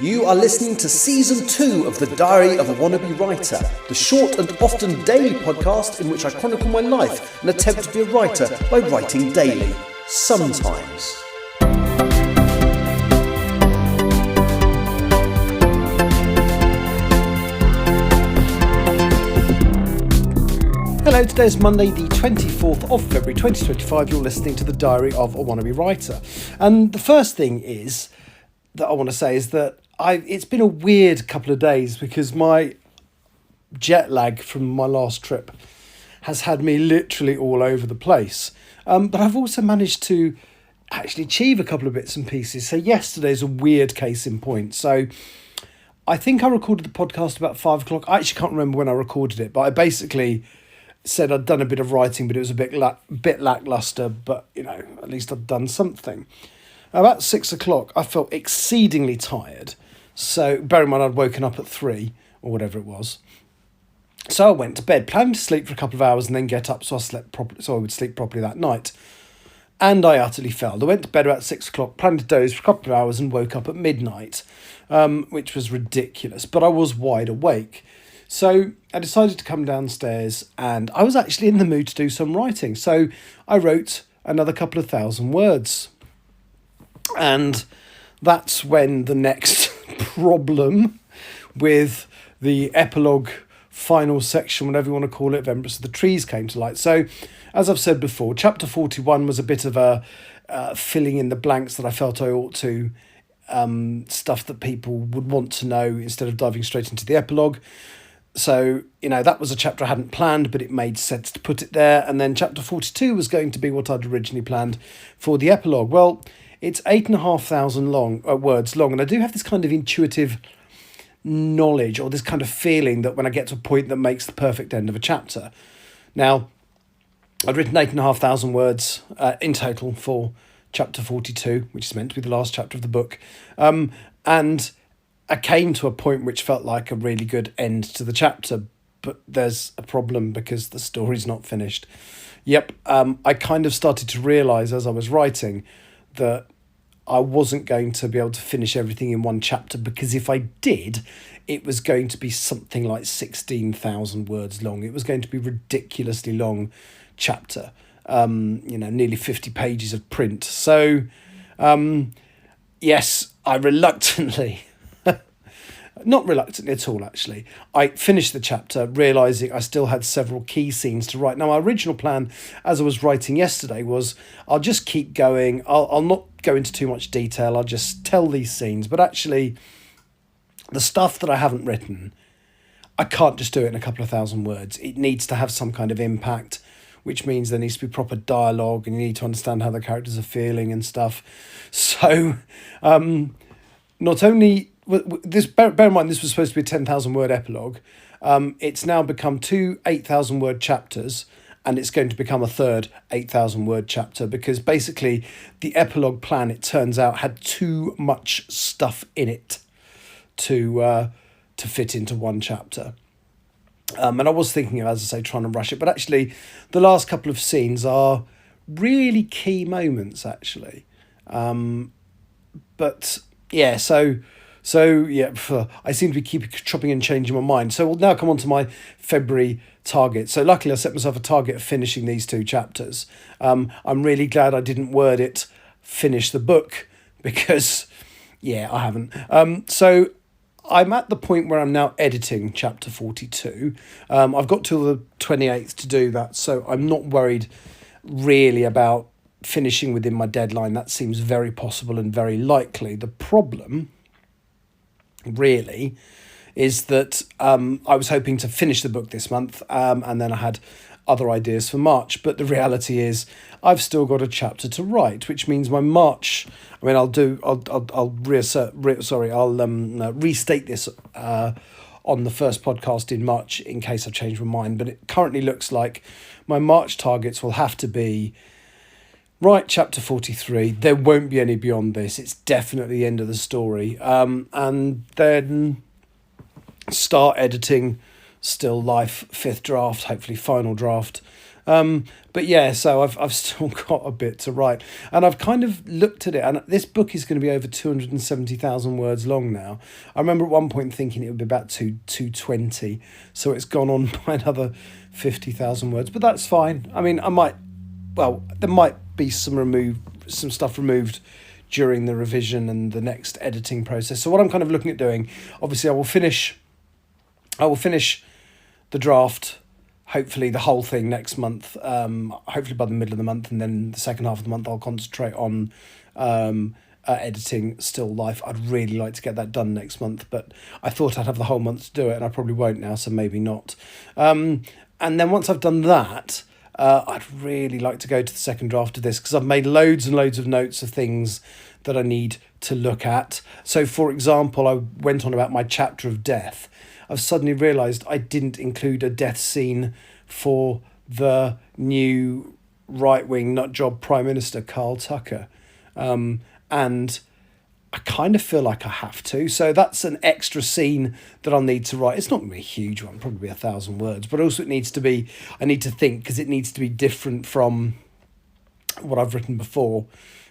You are listening to Season 2 of The Diary of a Wannabe Writer, the short and often daily podcast in which I chronicle my life and attempt to be a writer by writing daily. Sometimes. Hello, today is Monday the 24th of February 2025. You're listening to The Diary of a Wannabe Writer. And the first thing that I want to say is that it's been a weird couple of days because my jet lag from my last trip has had me literally all over the place. But I've also managed to actually achieve a couple of bits and pieces. So yesterday's a weird case in point. So I think I recorded the podcast about 5 o'clock. I actually can't remember when I recorded it, but I basically said I'd done a bit of writing, but it was a bit lackluster, but at least I'd done something. About 6 o'clock, I felt exceedingly tired. So, bear in mind, I'd woken up at 3 or whatever it was. So I went to bed, planning to sleep for a couple of hours and then get up so I would sleep properly that night. And I utterly failed. I went to bed about 6 o'clock, planned to doze for a couple of hours and woke up at midnight, which was ridiculous. But I was wide awake. So I decided to come downstairs and I was actually in the mood to do some writing. So I wrote another couple of thousand words. And that's when the next problem with the epilogue final section, whatever you want to call it, of Empress of the Trees came to light. So, as I've said before, chapter 41 was a bit of a filling in the blanks that I felt I ought to, stuff that people would want to know instead of diving straight into the epilogue. So, that was a chapter I hadn't planned, but it made sense to put it there. And then chapter 42 was going to be what I'd originally planned for the epilogue. Well, it's 8,500 words long, and I do have this kind of intuitive knowledge or this kind of feeling that when I get to a point that makes the perfect end of a chapter. Now, I'd written 8,500 words in total for chapter 42, which is meant to be the last chapter of the book, and I came to a point which felt like a really good end to the chapter, but there's a problem because the story's not finished. Yep, I kind of started to realise as I was writing that I wasn't going to be able to finish everything in one chapter, because if I did, it was going to be something like 16,000 words long. It was going to be a ridiculously long chapter, nearly 50 pages of print. So, yes, I reluctantly... Not reluctantly at all, actually. I finished the chapter, realising I still had several key scenes to write. Now, my original plan, as I was writing yesterday, was I'll just keep going. I'll not go into too much detail. I'll just tell these scenes. But actually, the stuff that I haven't written, I can't just do it in a couple of thousand words. It needs to have some kind of impact, which means there needs to be proper dialogue and you need to understand how the characters are feeling and stuff. So, not only... bear in mind, this was supposed to be a 10,000 word epilogue. It's now become 2 8,000 word chapters, and it's going to become a third 8,000 word chapter, because basically the epilogue plan, it turns out, had too much stuff in it to fit into one chapter. And I was thinking of, as I say, trying to rush it, but actually the last couple of scenes are really key moments, actually. But yeah, So, yeah, I seem to keep chopping and changing my mind. So we'll now come on to my February target. So luckily I set myself a target of finishing these 2 chapters. I'm really glad I didn't word it, finish the book, because, yeah, I haven't. So I'm at the point where I'm now editing chapter 42. I've got till the 28th to do that, so I'm not worried really about finishing within my deadline. That seems very possible and very likely. The problem... really is that I was hoping to finish the book this month, and then I had other ideas for March, but the reality is I've still got a chapter to write, which means my March, I'll restate this on the first podcast in March in case I've changed my mind, but it currently looks like my March targets will have to be write chapter 43. There won't be any beyond this. It's definitely the end of the story. And then start editing Still Life, 5th draft, hopefully final draft, But yeah, so I've still got a bit to write, and I've kind of looked at it, and this book is going to be over 270,000 words long now. I remember at one point thinking it would be about 220, so it's gone on by another 50,000 words, but that's fine. I mean, there might be some stuff removed during the revision and the next editing process. So what I'm kind of looking at doing, obviously I will finish the draft, hopefully the whole thing next month, hopefully by the middle of the month, and then the second half of the month I'll concentrate on editing Still Life. I'd really like to get that done next month, but I thought I'd have the whole month to do it, and I probably won't now, so maybe not. And then once I've done that, I'd really like to go to the second draft of this, because I've made loads and loads of notes of things that I need to look at. So, for example, I went on about my chapter of death. I've suddenly realised I didn't include a death scene for the new right-wing nutjob Prime Minister, Carl Tucker. And I kind of feel like I have to. So that's an extra scene that I'll need to write. It's not going to be a huge one, probably 1,000 words, but also I need to think, because it needs to be different from what I've written before.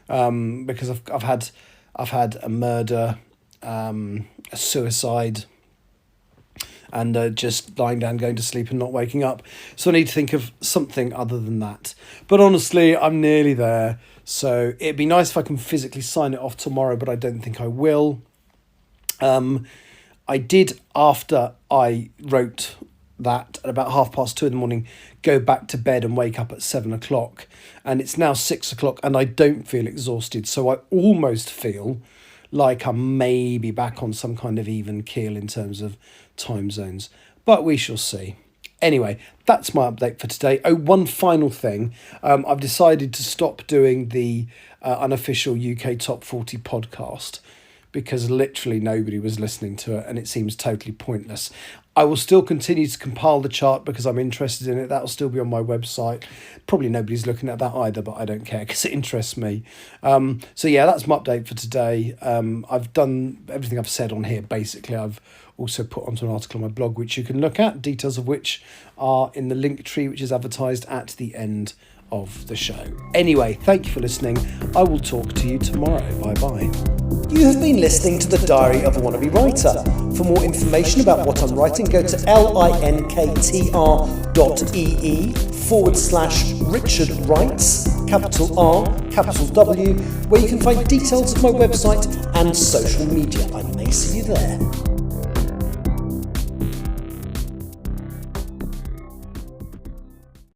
Because I've had a murder, a suicide, and just lying down, going to sleep and not waking up. So I need to think of something other than that. But honestly, I'm nearly there. So it'd be nice if I can physically sign it off tomorrow, but I don't think I will. I did, after I wrote that at about 2:30 in the morning, go back to bed and wake up at 7 o'clock. And it's now 6 o'clock and I don't feel exhausted. So I almost feel like I'm maybe back on some kind of even keel in terms of time zones, but we shall see. Anyway, that's my update for today. Oh, one final thing. I've decided to stop doing the unofficial UK Top 40 podcast, because literally nobody was listening to it and it seems totally pointless. I will still continue to compile the chart because I'm interested in it. That'll still be on my website. Probably nobody's looking at that either, but I don't care because it interests me. So yeah, that's my update for today. I've done everything I've said on here. Basically, I've also put onto an article on my blog, which you can look at, details of which are in the link tree, which is advertised at the end of the show. Anyway, thank you for listening. I will talk to you tomorrow. Bye-bye. You have been listening to The Diary of a Wannabe Writer. For more information about what I'm writing, go to linktr.ee/Richard Writes, capital R, capital W, where you can find details of my website and social media. I may see you there.